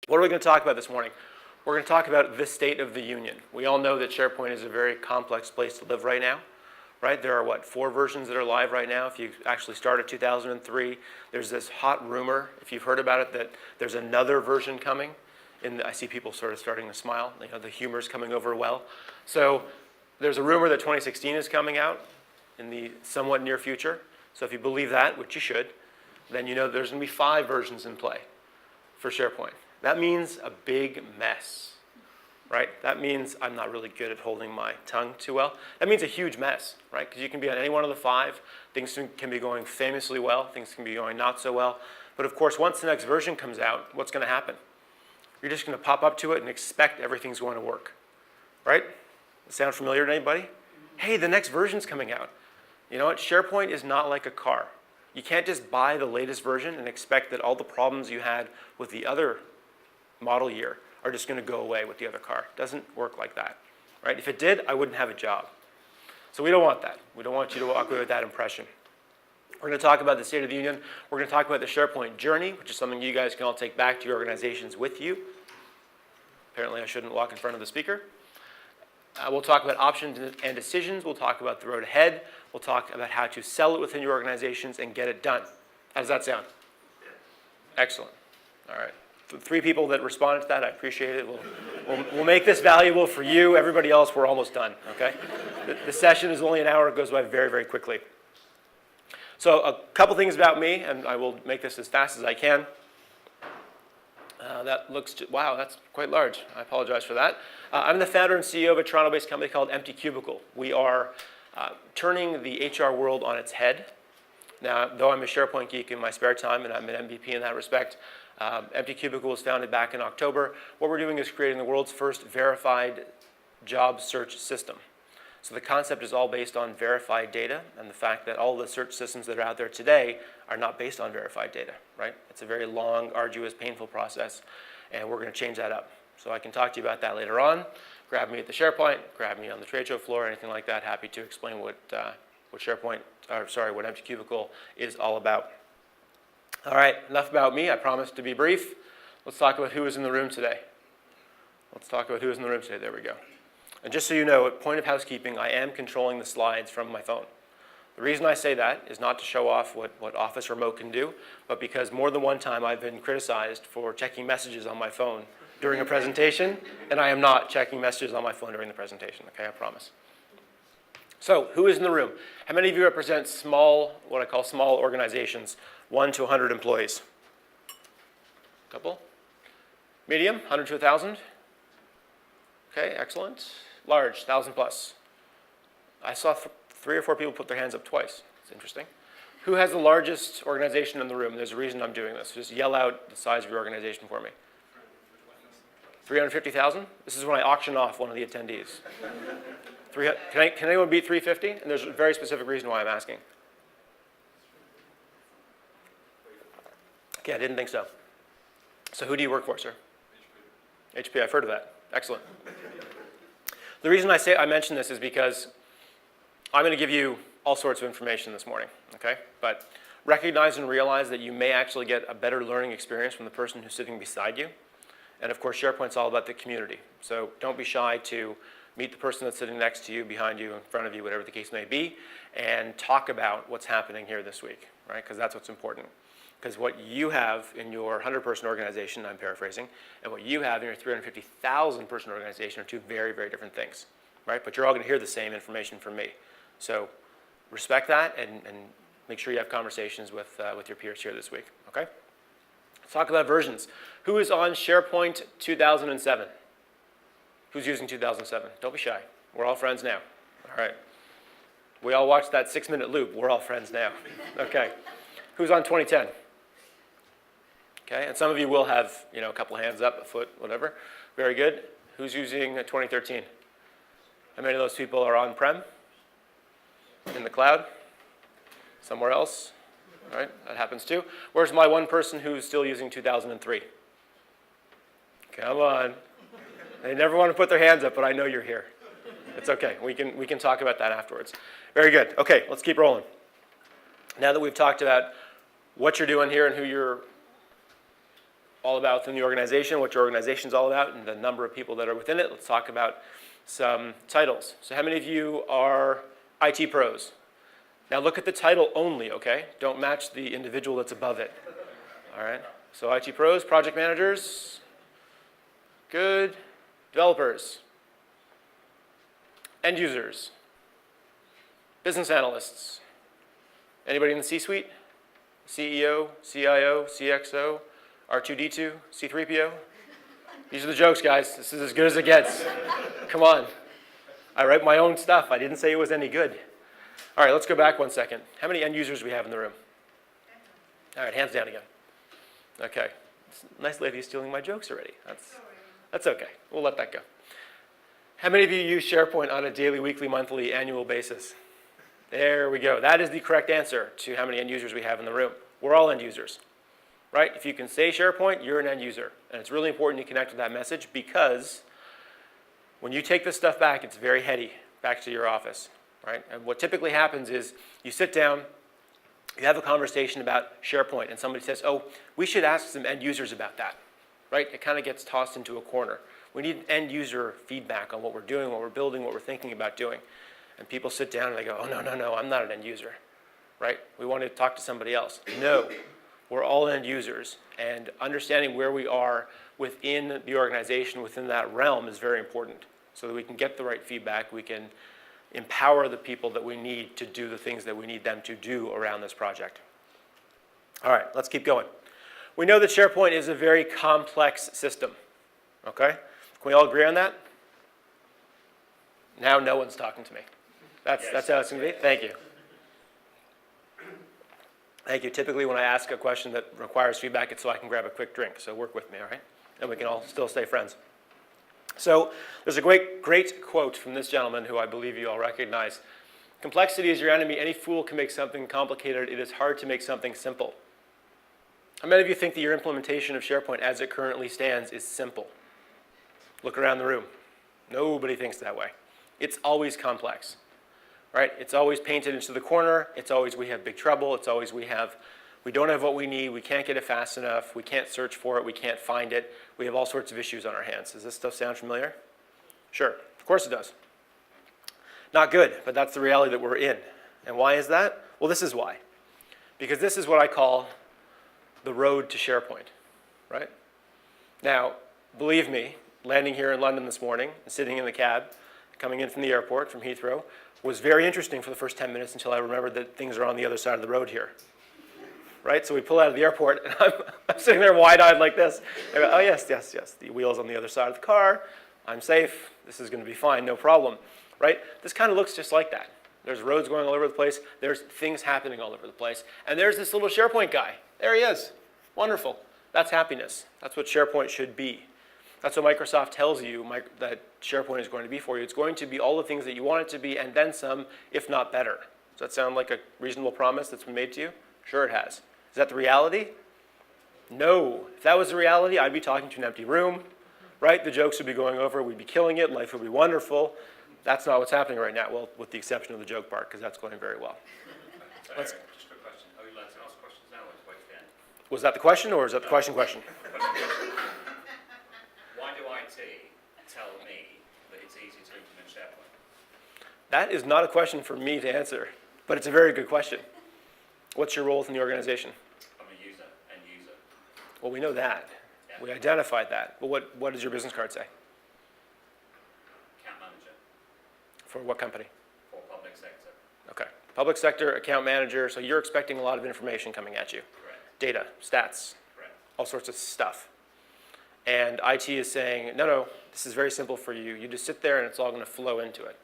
What are we going to talk about this morning? We're going to talk about the state of the union. We all know that SharePoint is a very complex place to live right now, right? There are, 4 versions that are live right now. If you actually start at 2003, there's this hot rumor, if you've heard about it, that there's another version coming. I see people sort of starting to smile. The humor's coming over well. So there's a rumor that 2016 is coming out in the somewhat near future. So if you believe that, which you should, then you know there's going to be 5 versions in play for SharePoint. That means a big mess, right? That means I'm not really good at holding my tongue too well. That means a huge mess, right? Because you can be on any one of the 5. Things can be going famously well. Things can be going not so well. But of course, once the next version comes out, what's going to happen? You're just going to pop up to it and expect everything's going to work, right? Sound familiar to anybody? Hey, the next version's coming out. You know what? SharePoint is not like a car. You can't just buy the latest version and expect that all the problems you had with the other model year are just going to go away with the other car. It doesn't work like that, right? If it did, I wouldn't have a job. So we don't want that. We don't want you to walk away with that impression. We're going to talk about the State of the Union. We're going to talk about the SharePoint journey, which is something you guys can all take back to your organizations with you. Apparently, I shouldn't walk in front of the speaker. We'll talk about options and decisions. We'll talk about the road ahead. We'll talk about how to sell it within your organizations and get it done. How does that sound? Excellent. All right. The 3 people that responded to that, I appreciate it. We'll make this valuable for you. Everybody else, we're almost done, okay? The session is only an hour. It goes by very, very quickly. So a couple things about me, and I will make this as fast as I can. Wow, that's quite large. I apologize for that. I'm the founder and CEO of a Toronto-based company called Cubicle. We are turning the HR world on its head. Now, though I'm a SharePoint geek in my spare time, and I'm an MVP in that respect, Cubicle was founded back in October. What we're doing is creating the world's first verified job search system. So the concept is all based on verified data, and the fact that all the search systems that are out there today are not based on verified data, right? It's a very long, arduous, painful process, and we're going to change that up. So I can talk to you about that later on. Grab me at the SharePoint, grab me on the trade show floor, anything like that. Happy to explain what Cubicle is all about. All right, enough about me. I promised to be brief. Let's talk about who is in the room today. There we go. And just so you know, at point of housekeeping, I am controlling the slides from my phone. The reason I say that is not to show off what Office Remote can do, but because more than one time I've been criticized for checking messages on my phone during a presentation, and I am not checking messages on my phone during the presentation, okay, I promise. So, who is in the room? How many of you represent what I call small organizations, 1 to 100 employees? Couple? Medium, 100 to 1,000? Okay, excellent. Large, 1,000 plus. I saw 3 or 4 people put their hands up twice. It's interesting. Who has the largest organization in the room? There's a reason I'm doing this. Just yell out the size of your organization for me. 350,000? This is when I auction off one of the attendees. Can anyone beat 350? And there's a very specific reason why I'm asking. Okay, I didn't think so. So who do you work for, sir? HP, I've heard of that. Excellent. The reason I mention this is because I'm going to give you all sorts of information this morning, okay? But recognize and realize that you may actually get a better learning experience from the person who's sitting beside you. And of course, SharePoint's all about the community. So don't be shy to meet the person that's sitting next to you, behind you, in front of you, whatever the case may be, and talk about what's happening here this week, right? Because that's what's important. Because what you have in your 100-person organization, I'm paraphrasing, and what you have in your 350,000-person organization are 2 very, very different things, right? But you're all going to hear the same information from me. So respect that and make sure you have conversations with your peers here this week, okay? Let's talk about versions. Who is on SharePoint 2007? Who's using 2007? Don't be shy. We're all friends now. All right. We all watched that 6-minute loop. We're all friends now. Okay. Who's on 2010? Okay, and some of you will have, a couple of hands up, a foot, whatever. Very good. Who's using 2013? How many of those people are on-prem? In the cloud? Somewhere else? All right, that happens too. Where's my one person who's still using 2003? Come on. They never want to put their hands up, but I know you're here. It's okay. We can talk about that afterwards. Very good. Okay, let's keep rolling. Now that we've talked about what you're doing here and who you're all about within the organization, what your organization's all about, and the number of people that are within it. Let's talk about some titles. So how many of you are IT pros? Now look at the title only, okay? Don't match the individual that's above it. All right? So IT pros, project managers, good. Developers, end users, business analysts. Anybody in the C-suite? CEO, CIO, CXO, R2D2, C3PO? These are the jokes, guys. This is as good as it gets. Come on. I write my own stuff. I didn't say it was any good. All right, let's go back 1 second. How many end users do we have in the room? All right, hands down again. Okay. This nice lady is stealing my jokes already. That's okay. We'll let that go. How many of you use SharePoint on a daily, weekly, monthly, annual basis? There we go. That is the correct answer to how many end users we have in the room. We're all end users, right? If you can say SharePoint, you're an end user. And it's really important you connect with that message because when you take this stuff back, it's very heady back to your office, right? And what typically happens is you sit down, you have a conversation about SharePoint, and somebody says, oh, we should ask some end users about that. Right? It kind of gets tossed into a corner. We need end user feedback on what we're doing, what we're building, what we're thinking about doing. And people sit down and they go, oh, no, I'm not an end user. Right? We want to talk to somebody else. No, we're all end users. And understanding where we are within the organization, within that realm is very important so that we can get the right feedback. We can empower the people that we need to do the things that we need them to do around this project. All right, let's keep going. We know that SharePoint is a very complex system, okay? Can we all agree on that? Now no one's talking to me. That's how it's going to be? Thank you. Thank you. Typically when I ask a question that requires feedback, it's so I can grab a quick drink, so work with me, all right? And we can all still stay friends. So there's a great quote from this gentleman who I believe you all recognize. Complexity is your enemy. Any fool can make something complicated. It is hard to make something simple. How many of you think that your implementation of SharePoint as it currently stands is simple? Look around the room. Nobody thinks that way. It's always complex, right? It's always painted into the corner. It's always we have big trouble. It's always we don't have what we need. We can't get it fast enough. We can't search for it. We can't find it. We have all sorts of issues on our hands. Does this stuff sound familiar? Sure, of course it does. Not good, but that's the reality that we're in. And why is that? Well, this is why. Because this is what I call the road to SharePoint, right? Now, believe me, landing here in London this morning, and sitting in the cab, coming in from the airport, from Heathrow, was very interesting for the first 10 minutes until I remembered that things are on the other side of the road here, right? So we pull out of the airport, and I'm sitting there wide-eyed like this. I go, oh, yes, the wheel's on the other side of the car. I'm safe. This is going to be fine, no problem, right? This kind of looks just like that. There's roads going all over the place. There's things happening all over the place. And there's this little SharePoint guy. There he is. Wonderful. That's happiness. That's what SharePoint should be. That's what Microsoft tells you that SharePoint is going to be for you. It's going to be all the things that you want it to be and then some, if not better. Does that sound like a reasonable promise that's been made to you? Sure it has. Is that the reality? No. If that was the reality, I'd be talking to an empty room, right? The jokes would be going over. We'd be killing it. Life would be wonderful. That's not what's happening right now. Well, with the exception of the joke part, because that's going very well. Just a quick question. Are we allowed to ask questions now or just wait to the end? Was that the question, or is that the question? Why do IT tell me that it's easy to implement SharePoint? That is not a question for me to answer, but it's a very good question. What's your role within the organization? I'm a end user. Well, we know that. Yeah. We identified that. But what does your business card say? Account manager For what company? for public sector. Okay. Public sector, account manager, so you're expecting a lot of information coming at you. Correct. Data, stats, Correct. all sorts of stuff. And IT is saying, no, this is very simple for you. You just sit there and it's all going to flow into it.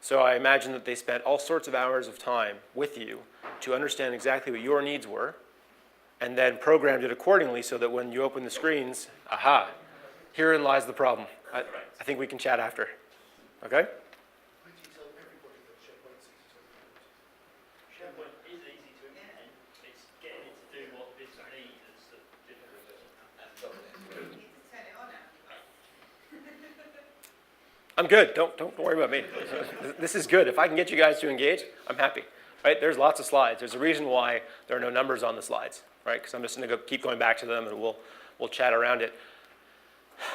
So I imagine that they spent all sorts of hours of time with you to understand exactly what your needs were and then programmed it accordingly so that when you open the screens, aha, herein lies the problem. I think we can chat after. Okay? SharePoint is easy to implement. It's getting it to do what the business needs is the difficult bit. You need to turn it on now. I'm good. Don't worry about me. This is good. If I can get you guys to engage, I'm happy. Right? There's lots of slides. There's a reason why there are no numbers on the slides, right? Because I'm just going to keep going back to them, and we'll we'll chat around it.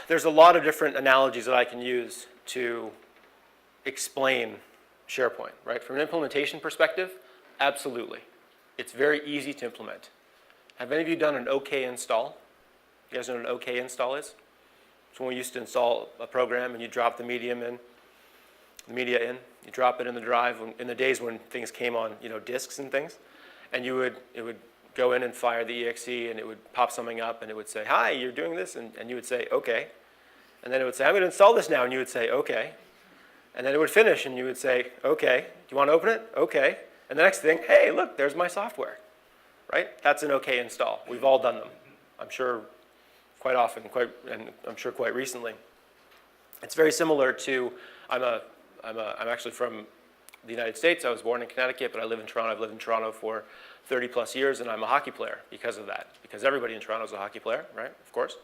There's a lot of different analogies that I can use to explain SharePoint, right? From an implementation perspective, absolutely. It's very easy to implement. Have any of you done an OK install? You guys know what an OK install is? It's when we used to install a program and you drop the media in, you drop it in the drive in the days when things came on, disks and things, and it would go in and fire the exe and it would pop something up and it would say, hi, you're doing this, and you would say, okay. And then it would say, I'm going to install this now, and you would say, okay. And then it would finish and you would say, okay. Do you want to open it? Okay. And the next thing, hey, look, there's my software, right? That's an okay install. We've all done them, I'm sure quite often, and I'm sure quite recently. It's very similar to, I'm actually from the United States. I was born in Connecticut, but I live in Toronto. I've lived in Toronto for 30 plus years, and I'm a hockey player because of that. Because everybody in Toronto is a hockey player, right? Of course.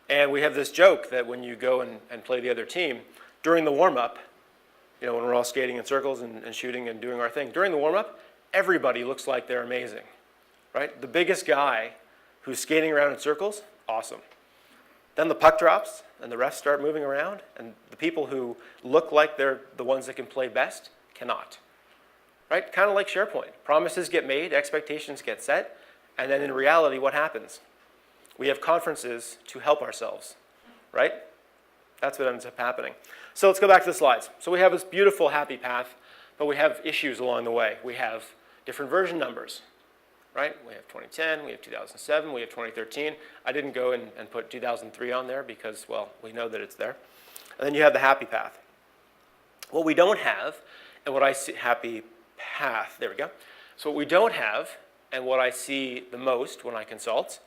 And we have this joke that when you go and play the other team, during the warm-up, when we're all skating in circles and shooting and doing our thing, during the warm-up, everybody looks like they're amazing, right? The biggest guy who's skating around in circles, awesome. Then the puck drops, and the refs start moving around, and the people who look like they're the ones that can play best cannot, right? Kind of like SharePoint. Promises get made, expectations get set, and then in reality, what happens? We have conferences to help ourselves, right? That's what ends up happening. So let's go back to the slides. So we have this beautiful, happy path, but we have issues along the way. We have different version numbers, right? We have 2010, we have 2007, we have 2013. I didn't go and put 2003 on there because, well, we know that it's there. And then you have the happy path. What we don't have, and what I see, happy path, there we go. So what we don't have, and what I see the most when I consult,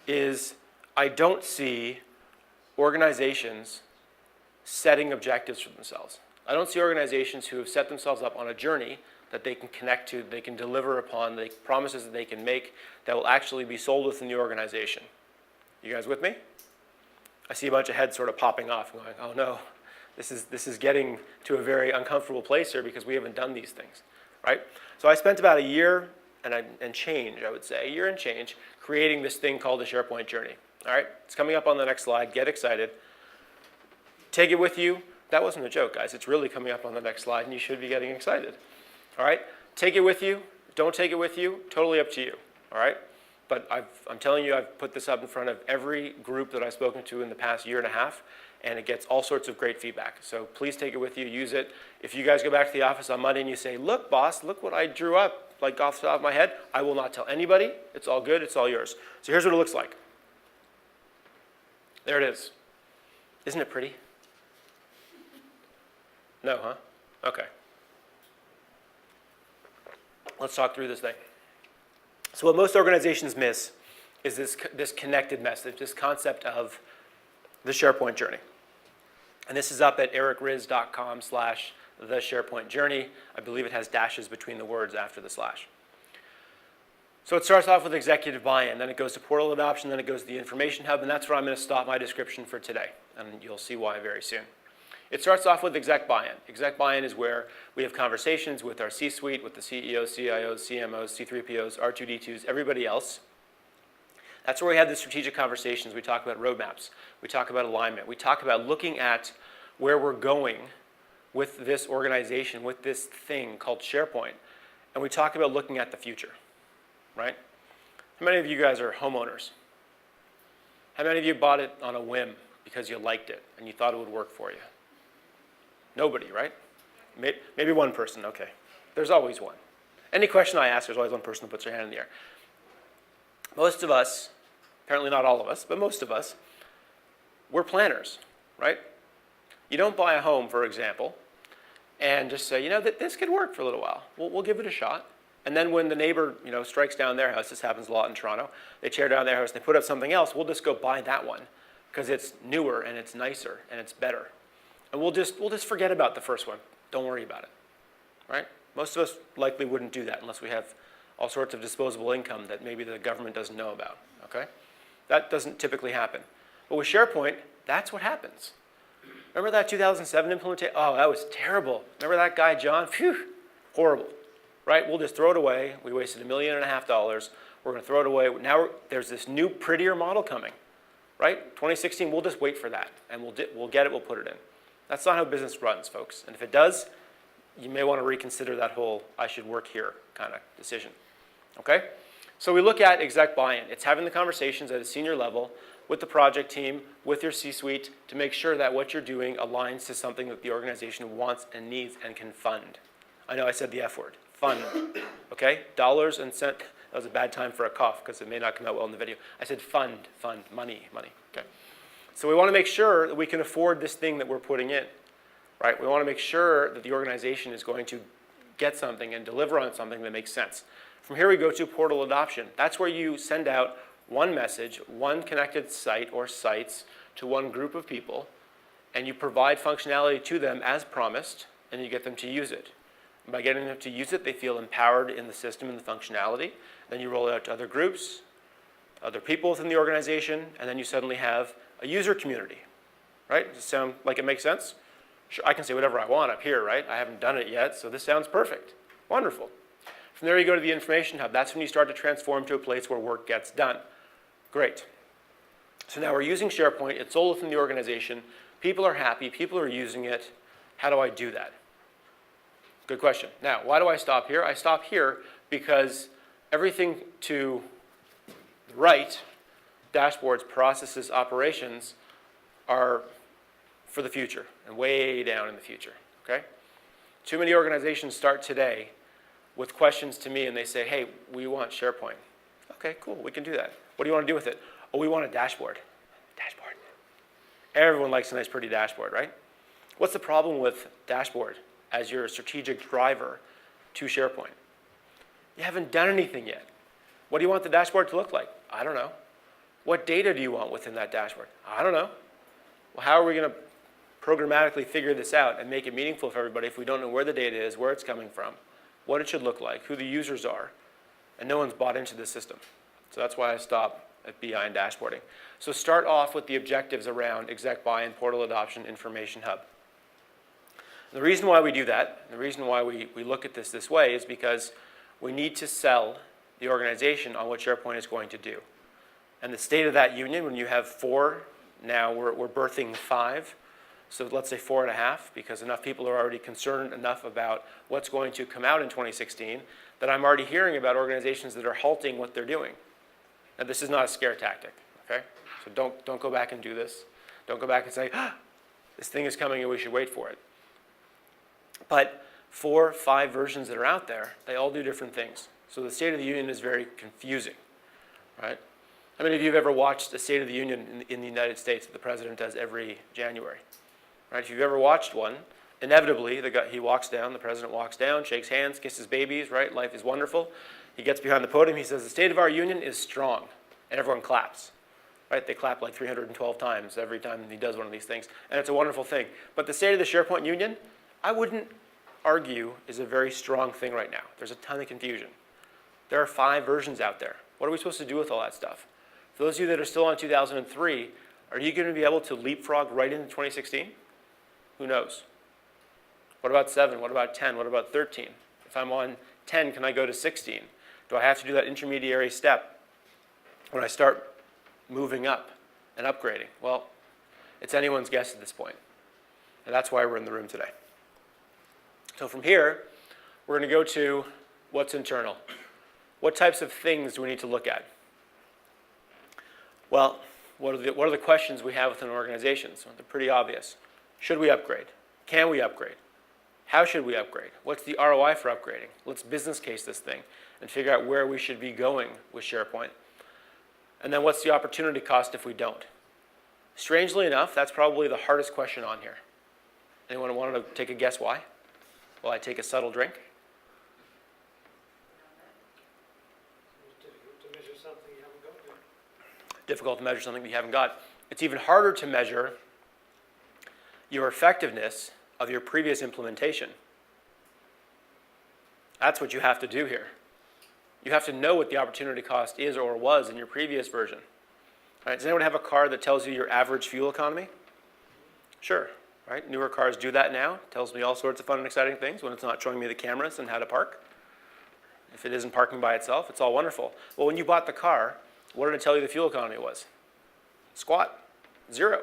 is I don't see organizations setting objectives for themselves. I don't see organizations who have set themselves up on a journey that they can connect to, they can deliver upon, the promises that they can make that will actually be sold within the organization. You guys with me? I see a bunch of heads sort of popping off going, oh no, this is getting to a very uncomfortable place here because we haven't done these things, right? So I spent about a year and change, I would say, a year and change, creating this thing called the SharePoint journey. All right, it's coming up on the next slide. Get excited. Take it with you. That wasn't a joke, guys. It's really coming up on the next slide, and you should be getting excited. All right, take it with you. Don't take it with you. Totally up to you. All right, but I'm telling you, I've put this up in front of every group that I've spoken to in the past year and a half, and it gets all sorts of great feedback. So please take it with you. Use it. If you guys go back to the office on Monday and you say, look, boss, look what I drew up, like off the top of my head, I will not tell anybody. It's all good. It's all yours. So here's what it looks like. There it is. Isn't it pretty? No, huh? Okay. Let's talk through this thing. So what most organizations miss is this connected message, this concept of the SharePoint journey. And this is up at ericriz.com/the-SharePoint-journey. I believe it has dashes between the words after the slash. So it starts off with executive buy-in, then it goes to portal adoption, then it goes to the information hub, and that's where I'm going to stop my description for today. And you'll see why very soon. It starts off with exec buy-in. Exec buy-in is where we have conversations with our C-suite, with the CEOs, CIOs, CMOs, C3POs, R2D2s, everybody else. That's where we have the strategic conversations. We talk about roadmaps. We talk about alignment. We talk about looking at where we're going with this organization, with this thing called SharePoint. And we talk about looking at the future, right? How many of you guys are homeowners? How many of you bought it on a whim because you liked it and you thought it would work for you? Nobody, right? Maybe one person, okay. There's always one. Any question I ask, there's always one person who puts their hand in the air. Most of us, apparently not all of us, but most of us, we're planners, right? You don't buy a home, for example, and just say, this could work for a little while. We'll give it a shot. And then when the neighbor, strikes down their house, this happens a lot in Toronto, they tear down their house, they put up something else, we'll just go buy that one because it's newer and it's nicer and it's better. And we'll just forget about the first one. Don't worry about it, right? Most of us likely wouldn't do that unless we have all sorts of disposable income that maybe the government doesn't know about, okay? That doesn't typically happen. But with SharePoint, that's what happens. Remember that 2007 implementation? Oh, that was terrible. Remember that guy, John? Phew, horrible, right? We'll just throw it away. We wasted $1.5 million. We're going to throw it away. Now there's this new, prettier model coming. right? 2016, we'll just wait for that, and we'll get it, we'll put it in. That's not how business runs, folks. And if it does, you may want to reconsider that whole I should work here kind of decision, okay? So we look at exec buy-in. It's having the conversations at a senior level with the project team, with your C-suite, to make sure that what you're doing aligns to something that the organization wants and needs and can fund. I know I said the F word, fund, okay? Dollars and cents, that was a bad time for a cough because it may not come out well in the video. I said fund, money, okay? So we want to make sure that we can afford this thing that we're putting in, right? We want to make sure that the organization is going to get something and deliver on something that makes sense. From here we go to portal adoption. That's where you send out one message, one connected site or sites to one group of people, and you provide functionality to them as promised, and you get them to use it. And by getting them to use it, they feel empowered in the system and the functionality. Then you roll it out to other groups, other people within the organization, and then you suddenly have a user community, right? Does it sound like it makes sense? Sure, I can say whatever I want up here, right? I haven't done it yet, so this sounds perfect. Wonderful. From there you go to the information hub. That's when you start to transform to a place where work gets done. Great. So now we're using SharePoint. It's sold within the organization. People are happy. People are using it. How do I do that? Good question. Now, why do I stop here? I stop here because everything to the right, dashboards, processes, operations, are for the future and way down in the future, okay? Too many organizations start today with questions to me and they say, hey, we want SharePoint. Okay, cool, we can do that. What do you want to do with it? Oh, we want a dashboard. Dashboard. Everyone likes a nice pretty dashboard, right? What's the problem with dashboard as your strategic driver to SharePoint? You haven't done anything yet. What do you want the dashboard to look like? I don't know. What data do you want within that dashboard? I don't know. Well, how are we going to programmatically figure this out and make it meaningful for everybody if we don't know where the data is, where it's coming from, what it should look like, who the users are, and no one's bought into this system. So that's why I stop at BI and dashboarding. So start off with the objectives around exec buy-in, portal adoption, information hub. And the reason why we do that, the reason why we look at this way is because we need to sell the organization on what SharePoint is going to do. And the state of that union, when you have 4, now we're birthing 5, so let's say 4.5, because enough people are already concerned enough about what's going to come out in 2016 that I'm already hearing about organizations that are halting what they're doing. Now, this is not a scare tactic, okay? So don't go back and do this. Don't go back and say, this thing is coming and we should wait for it. But 4, 5 versions that are out there, they all do different things. So the State of the Union is very confusing, right? How many of you have ever watched a State of the Union in the United States that the president does every January? Right? If you've ever watched one, inevitably he walks down, the president walks down, shakes hands, kisses babies, right? Life is wonderful. He gets behind the podium, he says, the state of our union is strong. And everyone claps, right? They clap like 312 times every time he does one of these things. And it's a wonderful thing. But the state of the SharePoint union, I wouldn't argue is a very strong thing right now. There's a ton of confusion. There are 5 versions out there. What are we supposed to do with all that stuff? For those of you that are still on 2003, are you going to be able to leapfrog right into 2016? Who knows? What about 7? What about 10? What about 13? If I'm on 10, can I go to 16? Do I have to do that intermediary step when I start moving up and upgrading? Well, it's anyone's guess at this point. And that's why we're in the room today. So from here, we're going to go to what's internal. What types of things do we need to look at? Well, what are the questions we have within organizations? Well, they're pretty obvious. Should we upgrade? Can we upgrade? How should we upgrade? What's the ROI for upgrading? Let's business case this thing and figure out where we should be going with SharePoint. And then what's the opportunity cost if we don't? Strangely enough, that's probably the hardest question on here. Anyone want to take a guess why? While I take a subtle drink? It's difficult to measure something you haven't got yet. Difficult to measure something that you haven't got. It's even harder to measure your effectiveness of your previous implementation. That's what you have to do here. You have to know what the opportunity cost is or was in your previous version. Right? Does anyone have a car that tells you your average fuel economy? Sure. Right? Newer cars do that now. It tells me all sorts of fun and exciting things when it's not showing me the cameras and how to park. If it isn't parking by itself, it's all wonderful. Well, when you bought the car, what did it tell you the fuel economy was? Squat. 0.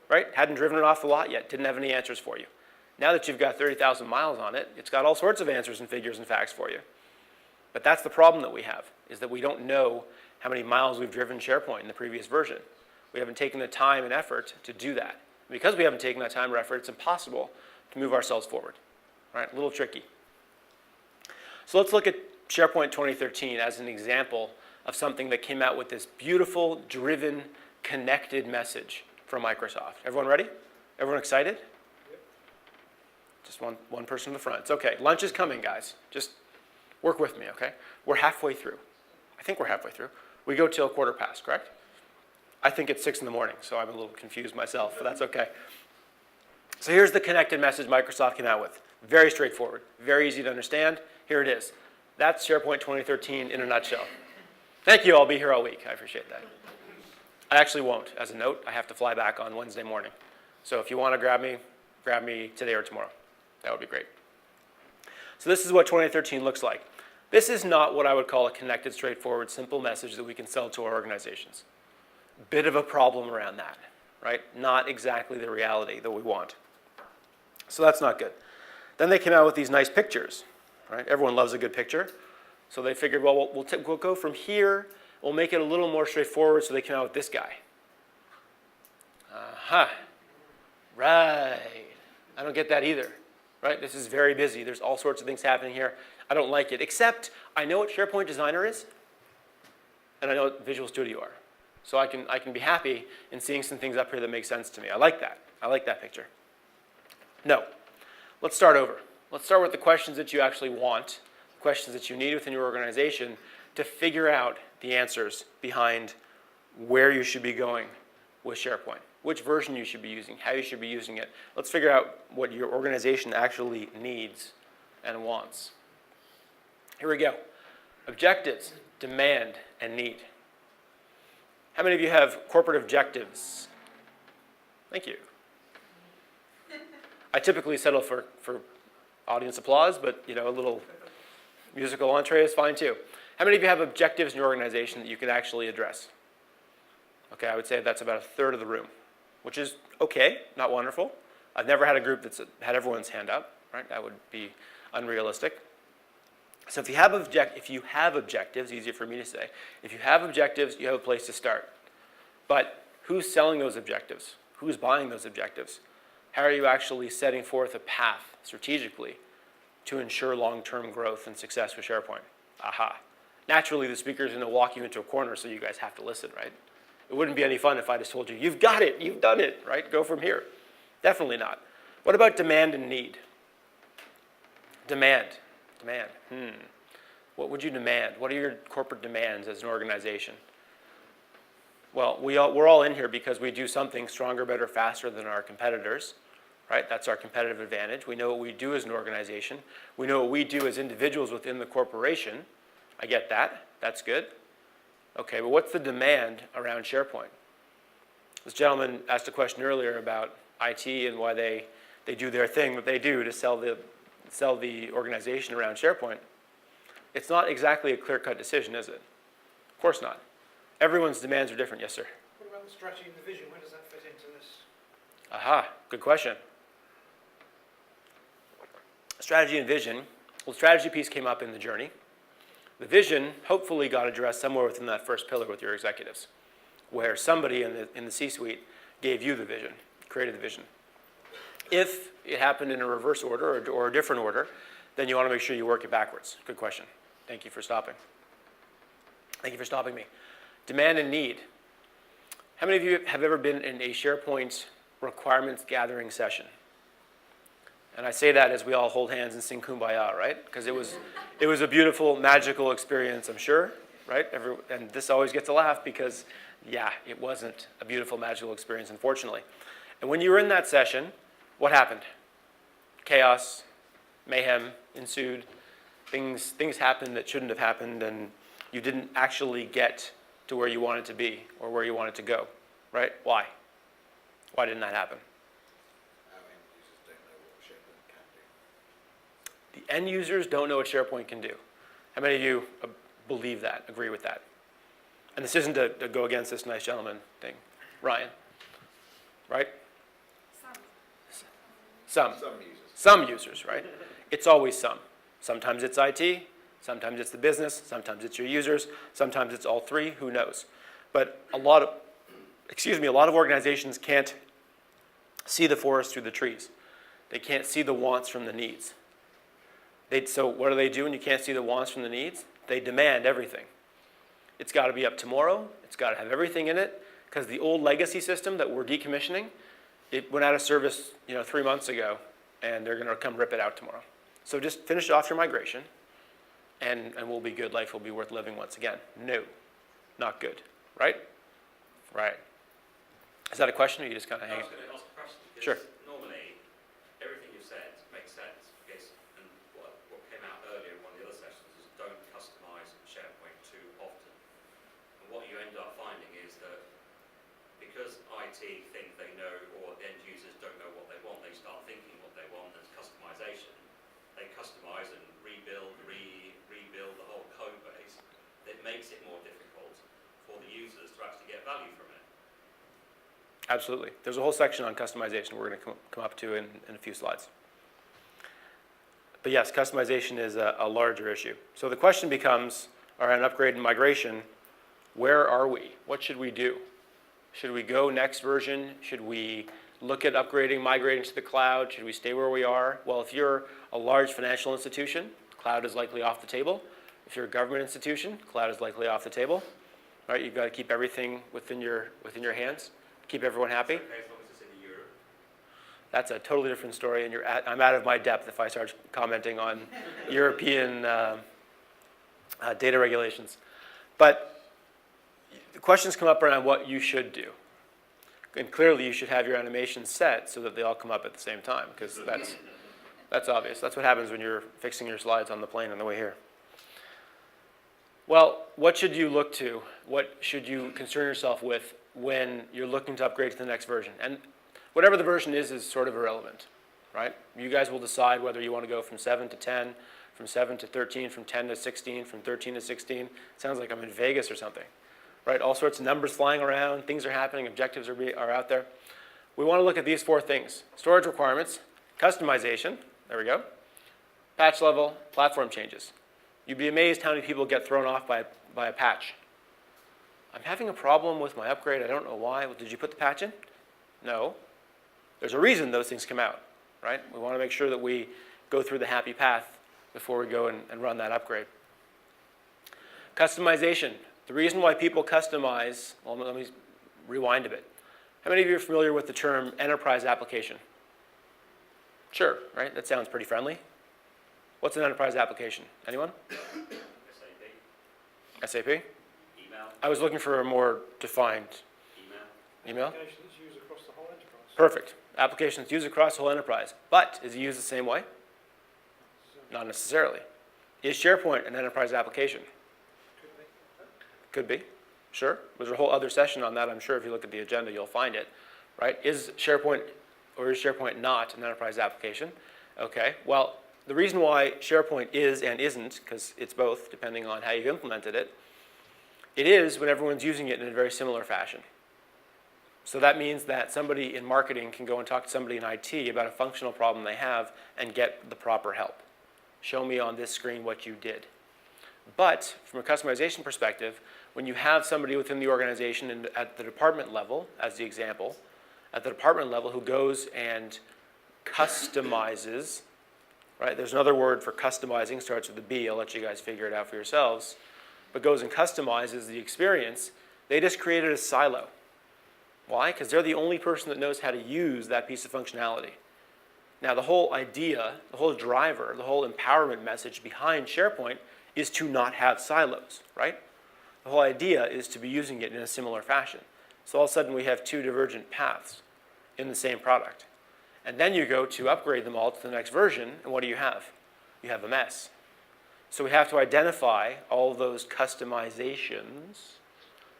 Right? Hadn't driven it off the lot yet. Didn't have any answers for you. Now that you've got 30,000 miles on it, it's got all sorts of answers and figures and facts for you. But that's the problem that we have, is that we don't know how many miles we've driven SharePoint in the previous version. We haven't taken the time and effort to do that. Because we haven't taken that time or effort, it's impossible to move ourselves forward. Right? A little tricky. So let's look at SharePoint 2013 as an example of something that came out with this beautiful, driven, connected message from Microsoft. Everyone ready? Everyone excited? Yep. Just one person in the front. It's okay. Lunch is coming, guys. Just work with me, okay? We're halfway through. I think we're halfway through. We go till 1:15, correct? I think it's 6 in the morning, so I'm a little confused myself, but that's okay. So here's the connected message Microsoft came out with. Very straightforward, very easy to understand. Here it is. That's SharePoint 2013 in a nutshell. Thank you, I'll be here all week. I appreciate that. I actually won't. As a note, I have to fly back on Wednesday morning. So if you want to grab me today or tomorrow. That would be great. So this is what 2013 looks like. This is not what I would call a connected, straightforward, simple message that we can sell to our organizations. Bit of a problem around that, right? Not exactly the reality that we want. So that's not good. Then they came out with these nice pictures, right? Everyone loves a good picture. So they figured, well, we'll go from here. We'll make it a little more straightforward, so they came out with this guy. Aha. Right. I don't get that either, right? This is very busy. There's all sorts of things happening here. I don't like it, except I know what SharePoint Designer is, and I know what Visual Studio are. So I can be happy in seeing some things up here that make sense to me. I like that. I like that picture. No. Let's start over. Let's start with the questions that you actually want, questions that you need within your organization to figure out the answers behind where you should be going with SharePoint, which version you should be using, how you should be using it. Let's figure out what your organization actually needs and wants. Here we go. Objectives, demand, and need. How many of you have corporate objectives? Thank you. I typically settle for audience applause, but a little musical entree is fine too. How many of you have objectives in your organization that you can actually address? Okay, I would say that's about a third of the room, which is okay, not wonderful. I've never had a group that's had everyone's hand up, right? That would be unrealistic. So if you have objectives, easier for me to say, if you have objectives, you have a place to start. But who's selling those objectives? Who's buying those objectives? How are you actually setting forth a path strategically to ensure long-term growth and success with SharePoint? Aha. Naturally, the speaker is going to walk you into a corner, so you guys have to listen, right? It wouldn't be any fun if I just told you, you've got it, you've done it, right? Go from here. Definitely not. What about demand and need? Demand. What would you demand? What are your corporate demands as an organization? Well, we're all in here because we do something stronger, better, faster than our competitors, right? That's our competitive advantage. We know what we do as an organization. We know what we do as individuals within the corporation. I get that. That's good. Okay, but what's the demand around SharePoint? This gentleman asked a question earlier about IT and why they do their thing that they do to sell the organization around SharePoint. It's not exactly a clear-cut decision, is it? Of course not. Everyone's demands are different. Yes, sir? What about the strategy and the vision? Where does that fit into this? Aha, good question. Strategy and vision. Well, the strategy piece came up in the journey. The vision hopefully got addressed somewhere within that first pillar with your executives, where somebody in the C-suite gave you the vision, created the vision. If it happened in a reverse order or a different order, then you want to make sure you work it backwards. Good question. Thank you for stopping. Thank you for stopping me. Demand and need. How many of you have ever been in a SharePoint requirements gathering session? And I say that as we all hold hands and sing Kumbaya, right? Because it was a beautiful, magical experience, I'm sure, right? And this always gets a laugh because, yeah, it wasn't a beautiful, magical experience, unfortunately. And when you were in that session, what happened? Chaos, mayhem ensued. Things happened that shouldn't have happened, and you didn't actually get to where you wanted to be or where you wanted to go, right? Why? Why didn't that happen? The end users don't know what SharePoint can do. How many of you believe that, agree with that? And this isn't to go against this nice gentleman thing. Ryan? Right? Some Some. users. Some users, right? It's always some. Sometimes it's IT, sometimes it's the business, sometimes it's your users, sometimes it's all three, who knows? But a lot of organizations can't see the forest through the trees. They can't see the wants from the needs. So what do they do when you can't see the wants from the needs? They demand everything. It's got to be up tomorrow. It's got to have everything in it, because the old legacy system that we're decommissioning, it went out of service 3 months ago, and they're going to come rip it out tomorrow. So just finish off your migration, and we'll be good. Life will be worth living once again. No, not good. Right? Right. Is that a question, or you just kind of I hang? was going to ask a question, Sure. because normally, everything you've said makes sense, because, and what came out earlier in one of the other sessions is don't customize SharePoint too often. And what you end up finding is that because IT think they know, or the end users don't know what they want, they start thinking what they want as customization. They customize and rebuild the whole code base. It makes it more difficult for the users to actually get value from it. Absolutely. There's a whole section on customization we're going to come up to in a few slides. But yes, customization is a larger issue. So the question becomes, around upgrade and migration, where are we? What should we do? Should we go next version? Should we look at upgrading, migrating to the cloud? Should we stay where we are? Well, if you're a large financial institution, cloud is likely off the table. If you're a government institution, cloud is likely off the table. Right? You've got to keep everything within your hands, keep everyone happy. Okay, as long as it's in Europe. That's a totally different story, and I'm out of my depth if I start commenting on European data regulations. But the questions come up around what you should do. And clearly you should have your animations set so that they all come up at the same time, because that's obvious. That's what happens when you're fixing your slides on the plane on the way here. Well, what should you look to? What should you concern yourself with when you're looking to upgrade to the next version? And whatever the version is sort of irrelevant, right? You guys will decide whether you want to go from 7 to 10, from 7 to 13, from 10 to 16, from 13 to 16. Sounds like I'm in Vegas or something, right? All sorts of numbers flying around, things are happening, objectives are out there. We want to look at these 4 things: storage requirements, customization, there we go, patch level, platform changes. You'd be amazed how many people get thrown off by a patch. I'm having a problem with my upgrade, I don't know why. Well, did you put the patch in? No. There's a reason those things come out, right? We want to make sure that we go through the happy path before we go and run that upgrade. Customization. The reason why people customize, well, let me rewind a bit. How many of you are familiar with the term enterprise application? Sure, right? That sounds pretty friendly. What's an enterprise application? Anyone? SAP, SAP? email, I was looking for a more defined email. Application that's used across the whole enterprise. Perfect. Applications used across the whole enterprise. But is it used the same way? Not necessarily. Is SharePoint an enterprise application? Could be. Sure. There's a whole other session on that, I'm sure. If you look at the agenda, you'll find it. Right? Is SharePoint or is SharePoint not an enterprise application? Okay. Well, the reason why SharePoint is and isn't, because it's both, depending on how you've implemented it, it is when everyone's using it in a very similar fashion. So that means that somebody in marketing can go and talk to somebody in IT about a functional problem they have and get the proper help. Show me on this screen what you did. But from a customization perspective, when you have somebody within the organization at the department level, as the example, at the department level who goes and customizes, right? There's another word for customizing, starts with a B. I'll let you guys figure it out for yourselves. But goes and customizes the experience. They just created a silo. Why? Because they're the only person that knows how to use that piece of functionality. Now, the whole idea, the whole driver, the whole empowerment message behind SharePoint is to not have silos, right? The whole idea is to be using it in a similar fashion. So all of a sudden we have 2 divergent paths in the same product. And then you go to upgrade them all to the next version, and what do you have? You have a mess. So we have to identify all those customizations,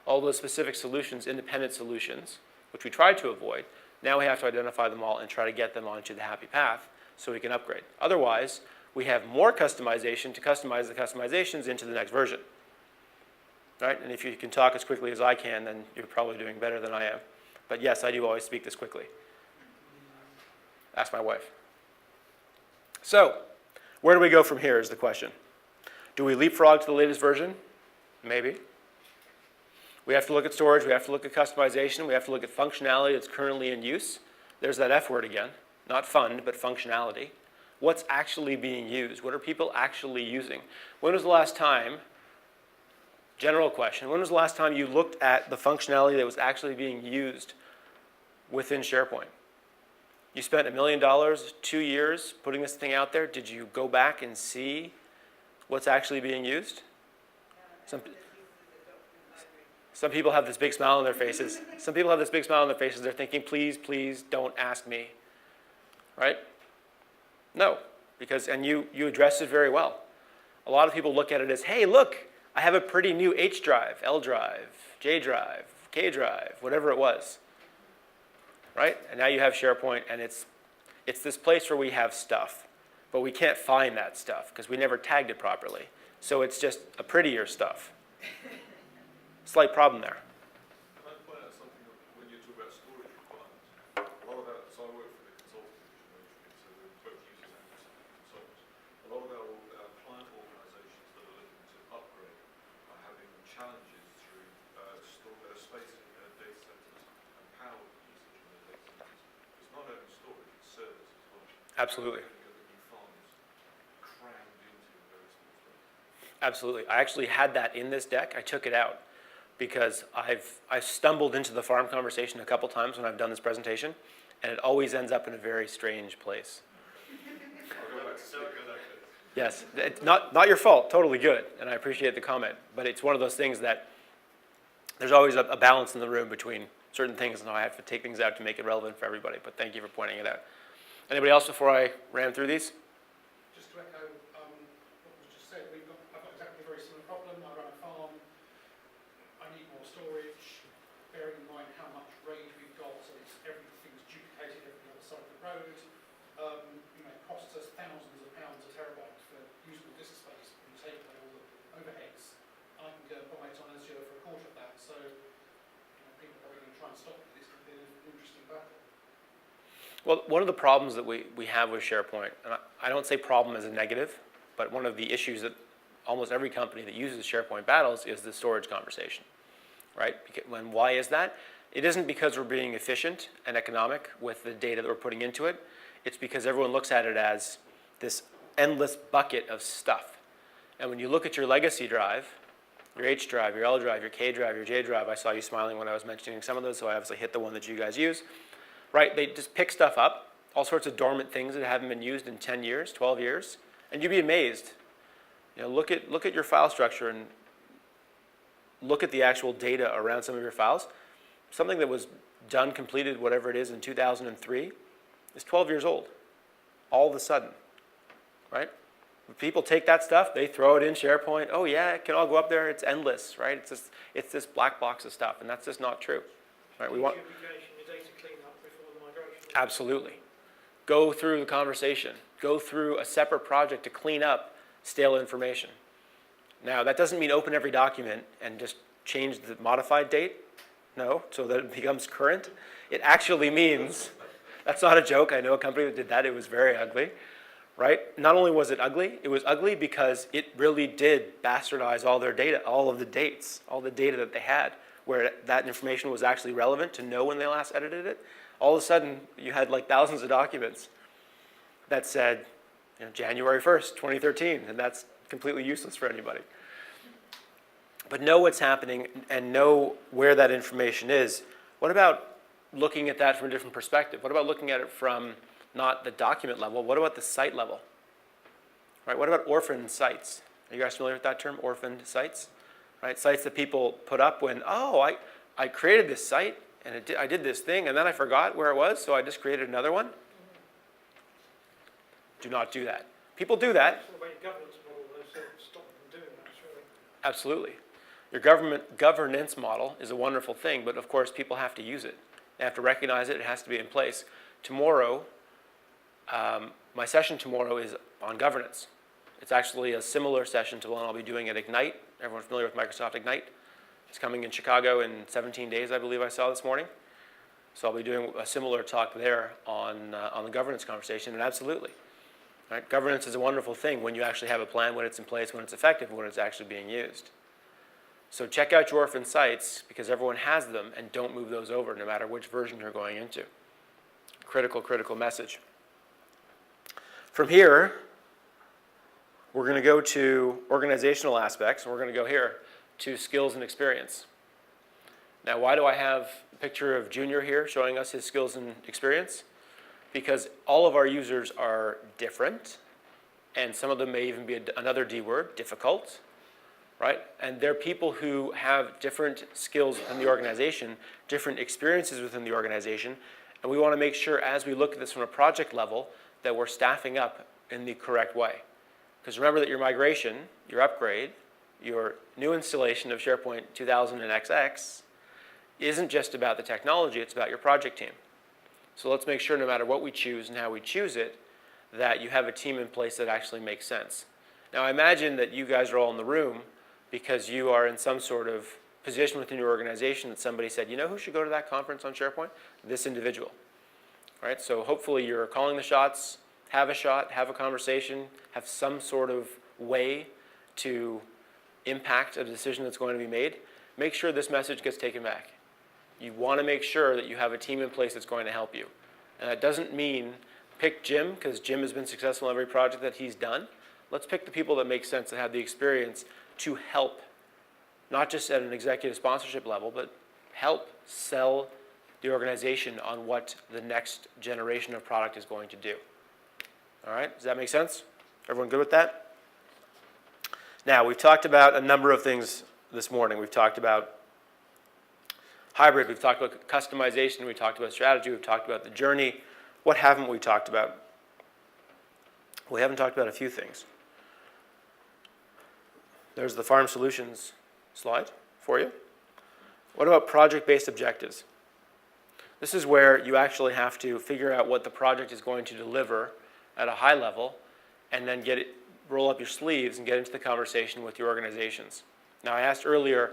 all those specific solutions, independent solutions, which we tried to avoid. Now we have to identify them all and try to get them onto the happy path so we can upgrade. Otherwise, we have more customization to customize the customizations into the next version. Right? And if you can talk as quickly as I can, then you're probably doing better than I am. But yes, I do always speak this quickly. Ask my wife. So, where do we go from here is the question. Do we leapfrog to the latest version? Maybe. We have to look at storage, we have to look at customization, we have to look at functionality that's currently in use. There's that F word again. Not fun, but functionality. What's actually being used? What are people actually using? When was the last time, general question, when was the last time you looked at the functionality that was actually being used within SharePoint? You spent $1 million, 2 years putting this thing out there. Did you go back and see what's actually being used? Some people have this big smile on their faces. Some people have this big smile on their faces. They're thinking, please, please don't ask me. Right? No, because, and you addressed it very well. A lot of people look at it as, hey, look, I have a pretty new H drive, L drive, J drive, K drive, whatever it was. Right? And now you have SharePoint, and it's this place where we have stuff, but we can't find that stuff because we never tagged it properly. So it's just a prettier stuff. Slight problem there. Can I point out something when you talk about storage requirements? A lot of that, so I work for the consulting division, so we're both users and consultants. A lot of our client organisations that are looking to upgrade are having challenges through space in their data centres and power usage in their data centres. It's not only storage, it's servers as well. Absolutely. New farms crammed into a very small space. Absolutely. I actually had that in this deck. I took it out because I've stumbled into the farm conversation a couple times when I've done this presentation, and it always ends up in a very strange place. Yes, it's not your fault, totally good, and I appreciate the comment, but it's one of those things that there's always a balance in the room between certain things, and I have to take things out to make it relevant for everybody, but thank you for pointing it out. Anybody else before I ran through these? Just to echo what was just said, I've got exactly a very similar problem. I run a farm. I need more storage, bearing in mind how much RAID we've got, so everything's duplicated every other side of the road. It costs us thousands of pounds a terabyte for usable disk space when you take away all the overheads. I can go and buy it on Azure for a quarter of that, so people are probably going to try and stop me. This could be an interesting battle. Well, one of the problems that we have with SharePoint, and I don't say problem as a negative, but one of the issues that almost every company that uses SharePoint battles is the storage conversation, right? Why is that? It isn't because we're being efficient and economic with the data that we're putting into it. It's because everyone looks at it as this endless bucket of stuff. And when you look at your legacy drive, your H drive, your L drive, your K drive, your J drive, I saw you smiling when I was mentioning some of those, so I obviously hit the one that you guys use. Right, they just pick stuff up, all sorts of dormant things that haven't been used in 10 years, 12 years, and you'd be amazed. Look at your file structure and look at the actual data around some of your files. Something that was done, completed, whatever it is, in 2003 is 12 years old, all of a sudden, right? When people take that stuff, they throw it in SharePoint. Oh yeah, it can all go up there. It's endless, right? It's this black box of stuff, and that's just not true. Right? We want. Absolutely. Go through the conversation. Go through a separate project to clean up stale information. Now, that doesn't mean open every document and just change the modified date. No, so that it becomes current. It actually means, that's not a joke. I know a company that did that. It was very ugly, right? Not only was it ugly because it really did bastardize all their data, all of the dates, all the data that they had, where that information was actually relevant to know when they last edited it. All of a sudden, you had like thousands of documents that said, January 1st, 2013, and that's completely useless for anybody. But know what's happening and know where that information is. What about looking at that from a different perspective? What about looking at it from not the document level? What about the site level? Right? What about orphaned sites? Are you guys familiar with that term, orphaned sites? Right? Sites that people put up when, I created this site, and I did this thing, and then I forgot where it was, so I just created another one. Do not do that. People do that. It's all about your governance model, though, so stop them doing that, surely. Absolutely. Your governance model is a wonderful thing, but of course people have to use it. They have to recognize it. It has to be in place. Tomorrow, my session tomorrow is on governance. It's actually a similar session to the one I'll be doing at Ignite. Everyone familiar with Microsoft Ignite? It's coming in Chicago in 17 days, I believe I saw this morning. So I'll be doing a similar talk there on the governance conversation, and absolutely. Right? Governance is a wonderful thing when you actually have a plan, when it's in place, when it's effective, when it's actually being used. So check out your orphan sites, because everyone has them, and don't move those over no matter which version you're going into. Critical, critical message. From here, we're going to go to organizational aspects, and we're going to go here to skills and experience. Now, why do I have a picture of Junior here showing us his skills and experience? Because all of our users are different, and some of them may even be another D word, difficult, right? And they're people who have different skills within the organization, different experiences within the organization, and we want to make sure as we look at this from a project level that we're staffing up in the correct way. Because remember that your migration, your upgrade, your new installation of SharePoint 2000 and XX isn't just about the technology, it's about your project team. So let's make sure no matter what we choose and how we choose it, that you have a team in place that actually makes sense. Now I imagine that you guys are all in the room because you are in some sort of position within your organization that somebody said, you know who should go to that conference on SharePoint? This individual. Right? So hopefully you're calling the shots, have a shot, have a conversation, have some sort of way to impact a decision that's going to be made. Make sure this message gets taken back. You want to make sure that you have a team in place that's going to help you. And that doesn't mean pick Jim, because Jim has been successful in every project that he's done. Let's pick the people that make sense, that have the experience to help, not just at an executive sponsorship level, but help sell the organization on what the next generation of product is going to do. All right, does that make sense? Everyone good with that? Now, we've talked about a number of things this morning. We've talked about hybrid, we've talked about customization, we've talked about strategy, we've talked about the journey. What haven't we talked about? We haven't talked about a few things. There's the Farm Solutions slide for you. What about project-based objectives? This is where you actually have to figure out what the project is going to deliver at a high level, and then roll up your sleeves and get into the conversation with your organizations. Now, I asked earlier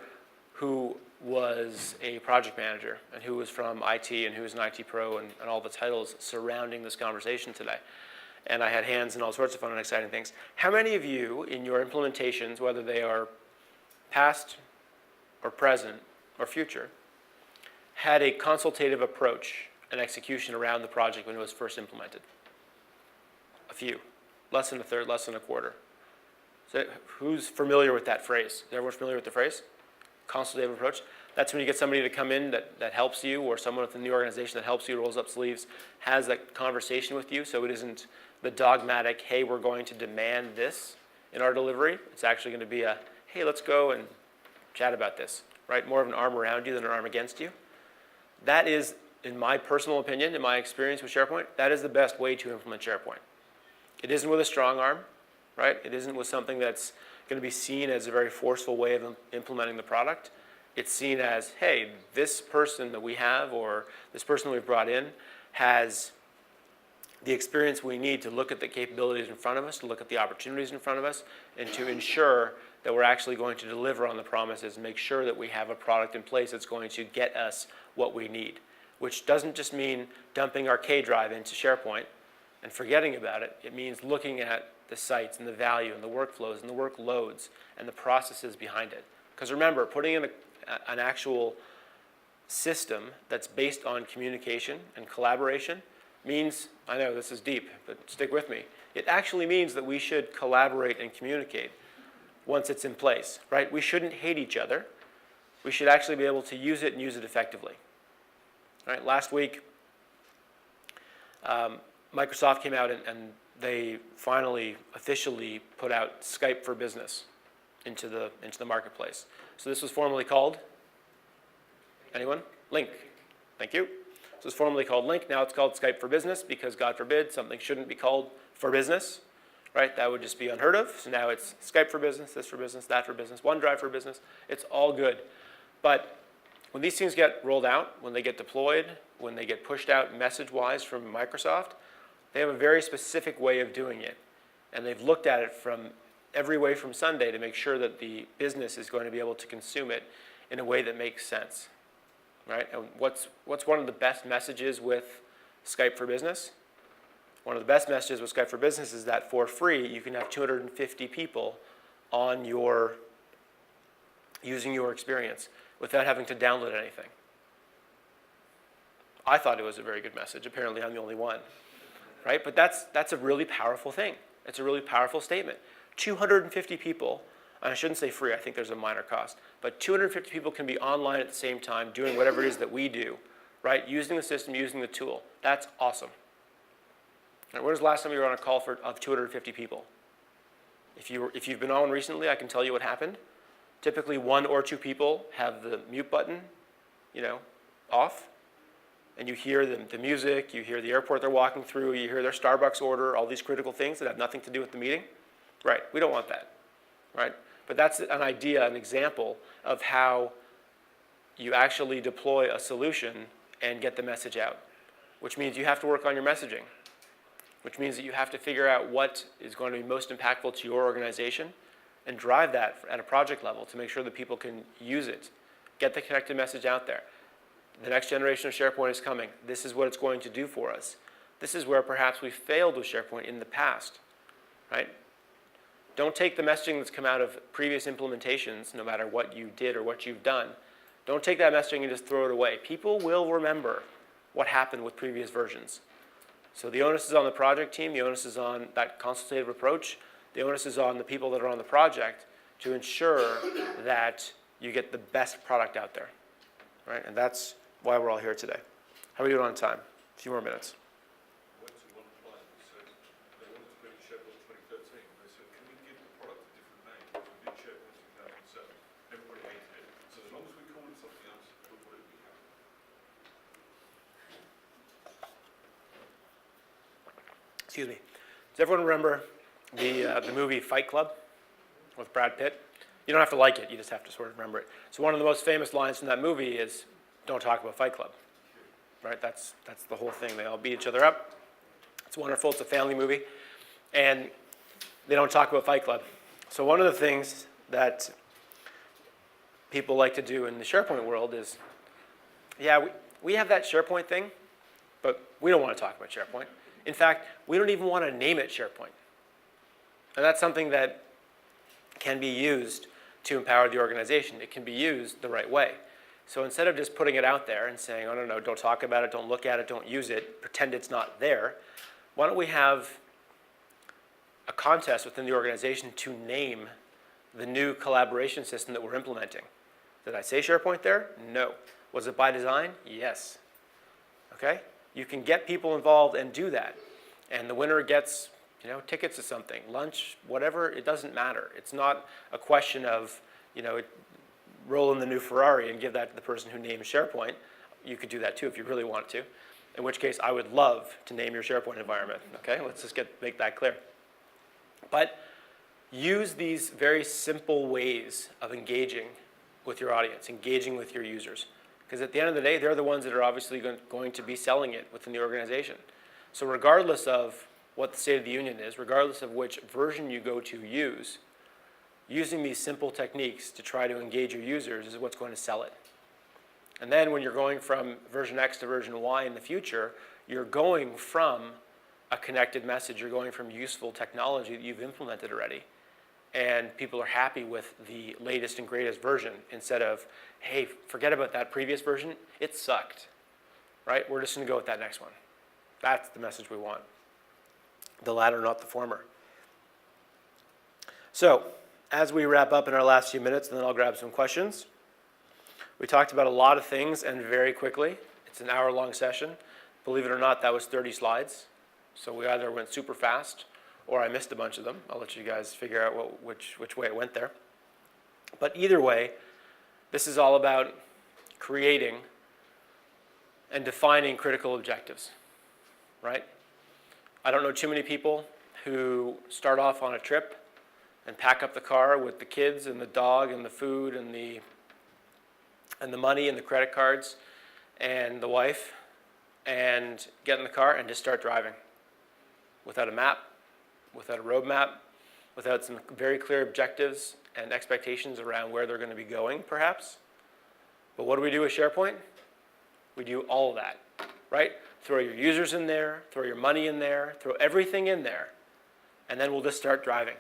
who was a project manager and who was from IT and who was an IT pro and all the titles surrounding this conversation today. And I had hands and all sorts of fun and exciting things. How many of you in your implementations, whether they are past or present or future, had a consultative approach and execution around the project when it was first implemented? A few. Less than a third, less than a quarter. So who's familiar with that phrase? Is everyone familiar with the phrase? Consultative approach. That's when you get somebody to come in that helps you, or someone within the organization that helps you, rolls up sleeves, has that conversation with you, so it isn't the dogmatic, hey, we're going to demand this in our delivery. It's actually going to be a, hey, let's go and chat about this, right? More of an arm around you than an arm against you. That is, in my personal opinion, in my experience with SharePoint, that is the best way to implement SharePoint. It isn't with a strong arm, right? It isn't with something that's going to be seen as a very forceful way of implementing the product. It's seen as, hey, this person that we have or this person we've brought in has the experience we need to look at the capabilities in front of us, to look at the opportunities in front of us, and to ensure that we're actually going to deliver on the promises and make sure that we have a product in place that's going to get us what we need, which doesn't just mean dumping our K drive into SharePoint and forgetting about it. It means looking at the sites and the value and the workflows and the workloads and the processes behind it. Because remember, putting in an actual system that's based on communication and collaboration means, I know this is deep, but stick with me. It actually means that we should collaborate and communicate once it's in place, right? We shouldn't hate each other. We should actually be able to use it and use it effectively. All right, last week, Microsoft came out and they finally officially put out Skype for Business into the marketplace. So this was formerly called, anyone? Link. Thank you. So it was formerly called Link. Now it's called Skype for Business because, God forbid, something shouldn't be called for business, right? That would just be unheard of. So now it's Skype for Business, this for business, that for business, OneDrive for business. It's all good. But when these things get rolled out, when they get deployed, when they get pushed out message-wise from Microsoft, they have a very specific way of doing it. And they've looked at it from every way from Sunday to make sure that the business is going to be able to consume it in a way that makes sense. right? And what's one of the best messages with Skype for Business? One of the best messages with Skype for Business is that for free, you can have 250 people on using your experience without having to download anything. I thought it was a very good message. Apparently, I'm the only one, right? But that's a really powerful thing. It's a really powerful statement. 250 people, and I shouldn't say free, I think there's a minor cost, but 250 people can be online at the same time doing whatever it is that we do, right? Using the system, using the tool. That's awesome. Right, when was the last time you were on a call of 250 people? If you've been on recently, I can tell you what happened. Typically, 1 or 2 people have the mute button, off, and you hear the music, you hear the airport they're walking through, you hear their Starbucks order, all these critical things that have nothing to do with the meeting. Right, we don't want that, right? But that's an idea, an example of how you actually deploy a solution and get the message out, which means you have to work on your messaging, which means that you have to figure out what is going to be most impactful to your organization and drive that at a project level to make sure that people can use it. Get the connected message out there. The next generation of SharePoint is coming. This is what it's going to do for us. This is where perhaps we failed with SharePoint in the past, right? Don't take the messaging that's come out of previous implementations, no matter what you did or what you've done. Don't take that messaging and just throw it away. People will remember what happened with previous versions. So the onus is on the project team. The onus is on that consultative approach. The onus is on the people that are on the project to ensure that you get the best product out there, right? And that's why we're all here today. How are we doing on time? A few more minutes. I went to one client who said they wanted to bring SharePoint 2013. They said, can we give the product a different name? We did SharePoint 2007. Everybody hated it. So as long as we call it something else, everybody will be happy. Excuse me. Does everyone remember the movie Fight Club with Brad Pitt? You don't have to like it. You just have to sort of remember it. So one of the most famous lines from that movie is, "Don't talk about Fight Club." Right? That's the whole thing. They all beat each other up. It's wonderful. It's a family movie. And they don't talk about Fight Club. So one of the things that people like to do in the SharePoint world is, yeah, we have that SharePoint thing, but we don't want to talk about SharePoint. In fact, we don't even want to name it SharePoint. And that's something that can be used to empower the organization. It can be used the right way. So instead of just putting it out there and saying, oh, no, don't talk about it, don't look at it, don't use it, pretend it's not there, why don't we have a contest within the organization to name the new collaboration system that we're implementing? Did I say SharePoint there? No. Was it by design? Yes. Okay? You can get people involved and do that. And the winner gets, tickets to something, lunch, whatever, it doesn't matter. It's not a question of, roll in the new Ferrari and give that to the person who names SharePoint. You could do that too if you really want to. In which case, I would love to name your SharePoint environment. Okay, let's just make that clear. But use these very simple ways of engaging with your audience, engaging with your users. Because at the end of the day, they're the ones that are obviously going to be selling it within the organization. So regardless of what the State of the Union is, regardless of which version you go to use, using these simple techniques to try to engage your users is what's going to sell it. And then when you're going from version X to version Y in the future, you're going from a connected message, you're going from useful technology that you've implemented already. And people are happy with the latest and greatest version instead of, hey, forget about that previous version, it sucked, right? We're just gonna go with that next one. That's the message we want. The latter, not the former. So, as we wrap up in our last few minutes, and then I'll grab some questions. We talked about a lot of things and very quickly. It's an hour-long session. Believe it or not, that was 30 slides. So we either went super fast or I missed a bunch of them. I'll let you guys figure out which way it went there. But either way, this is all about creating and defining critical objectives, right? I don't know too many people who start off on a trip and pack up the car with the kids and the dog and the food and the money and the credit cards and the wife and get in the car and just start driving without a map, without a roadmap, without some very clear objectives and expectations around where they're going to be going, perhaps. But what do we do with SharePoint? We do all of that, right? Throw your users in there, throw your money in there, throw everything in there, and then we'll just start driving.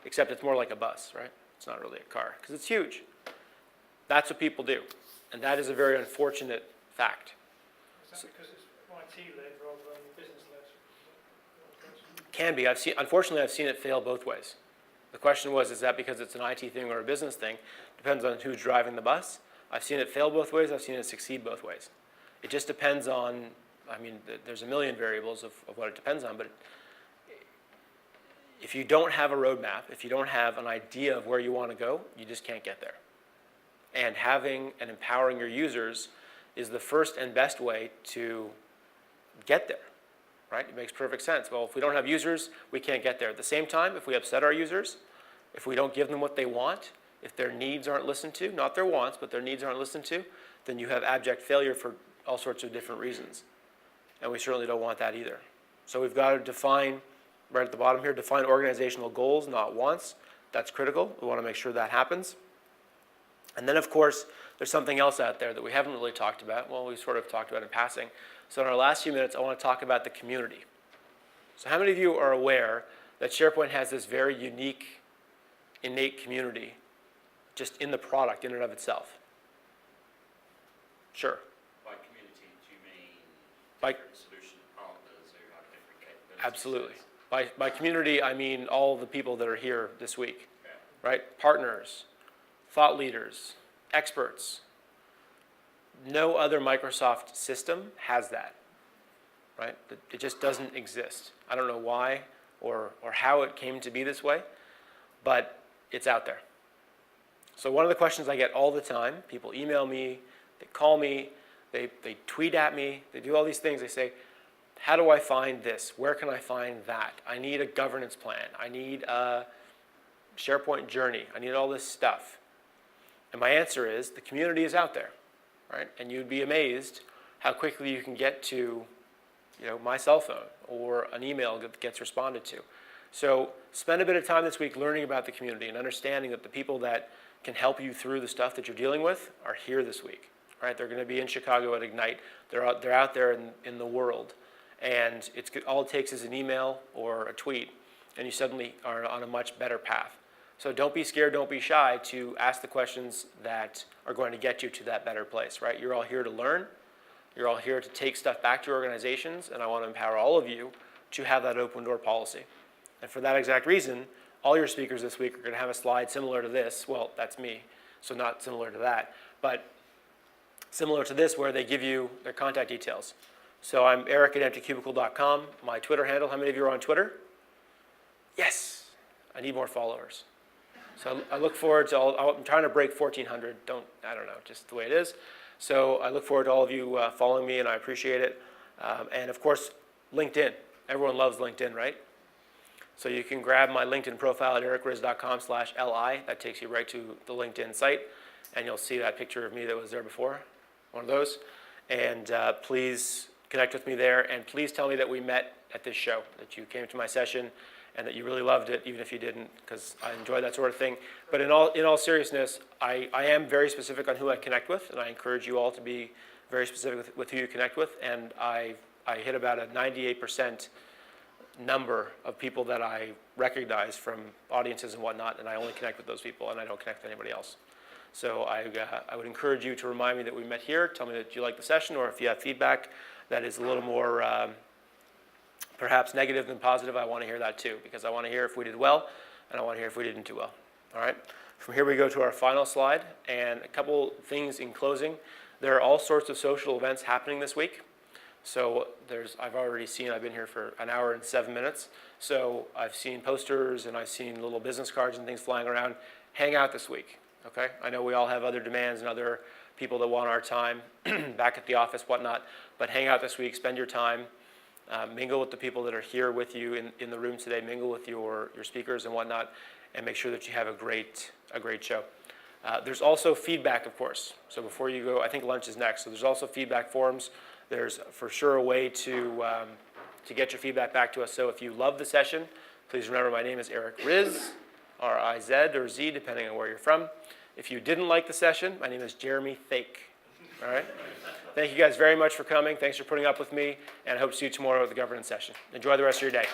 Except it's more like a bus, right? It's not really a car, because it's huge. That's what people do, and that is a very unfortunate fact. Is that because it's IT-led rather than business-led? Can be. Unfortunately, I've seen it fail both ways. The question was, is that because it's an IT thing or a business thing? Depends on who's driving the bus. I've seen it fail both ways. I've seen it succeed both ways. It just depends on, there's a million variables of what it depends on, but if you don't have a roadmap, if you don't have an idea of where you want to go, you just can't get there. And having and empowering your users is the first and best way to get there, right? It makes perfect sense. Well, if we don't have users, we can't get there. At the same time, if we upset our users, if we don't give them what they want, if their needs aren't listened to, not their wants, but their needs aren't listened to, then you have abject failure for all sorts of different reasons. And we certainly don't want that either. So we've got to define, right at the bottom here, define organizational goals, not wants. That's critical. We want to make sure that happens. And then, of course, there's something else out there that we haven't really talked about. Well, we sort of talked about in passing. So in our last few minutes, I want to talk about the community. So how many of you are aware that SharePoint has this very unique, innate community just in the product, in and of itself? Sure. By community, do you mean By- different solution partners who have different capabilities? Absolutely. By community, I mean all the people that are here this week, Yeah. right? Partners, thought leaders, experts. No other Microsoft system has that, right? It just doesn't exist. I don't know why or how it came to be this way, but it's out there. So one of the questions I get all the time, people email me, they call me, they tweet at me, they do all these things. They say, how do I find this? Where can I find that? I need a governance plan. I need a SharePoint journey. I need all this stuff. And my answer is, the community is out there, right? And you'd be amazed how quickly you can get to, my cell phone or an email that gets responded to. So spend a bit of time this week learning about the community and understanding that the people that can help you through the stuff that you're dealing with are here this week, right? They're going to be in Chicago at Ignite. They're out there in the world. And all it takes is an email or a tweet, and you suddenly are on a much better path. So don't be scared, don't be shy to ask the questions that are going to get you to that better place, right? You're all here to learn. You're all here to take stuff back to your organizations, and I want to empower all of you to have that open door policy. And for that exact reason, all your speakers this week are going to have a slide similar to this. Well, that's me, so not similar to that, but similar to this where they give you their contact details. So I'm eric@emptycubicle.com. My Twitter handle, how many of you are on Twitter? Yes, I need more followers. So I look forward to I'm trying to break 1,400. I don't know, just the way it is. So I look forward to all of you following me, and I appreciate it. And of course, LinkedIn. Everyone loves LinkedIn, right? So you can grab my LinkedIn profile at ericriz.com/li. That takes you right to the LinkedIn site, and you'll see that picture of me that was there before, one of those. And please connect with me there, and please tell me that we met at this show, that you came to my session, and that you really loved it, even if you didn't, because I enjoy that sort of thing. But in all seriousness, I am very specific on who I connect with, and I encourage you all to be very specific with who you connect with. And I hit about a 98% number of people that I recognize from audiences and whatnot, and I only connect with those people, and I don't connect with anybody else. So I would encourage you to remind me that we met here. Tell me that you like the session, or if you have feedback that is a little more perhaps negative than positive, I want to hear that too, because I want to hear if we did well, and I want to hear if we didn't do well. All right. From here we go to our final slide, and a couple things in closing. There are all sorts of social events happening this week. So I've already seen, I've been here for an hour and 7 minutes. So I've seen posters and I've seen little business cards and things flying around. Hang out this week, okay? I know we all have other demands and other people that want our time back at the office, whatnot, but hang out this week, spend your time, mingle with the people that are here with you in the room today, mingle with your speakers and whatnot, and make sure that you have a great show. There's also feedback, of course. So before you go, I think lunch is next. So there's also feedback forums. There's for sure a way to get your feedback back to us. So if you love the session, please remember my name is Eric Riz, R-I-Z or Z, depending on where you're from. If you didn't like the session, my name is Jeremy Fake. All right? Thank you guys very much for coming. Thanks for putting up with me, and I hope to see you tomorrow at the governance session. Enjoy the rest of your day.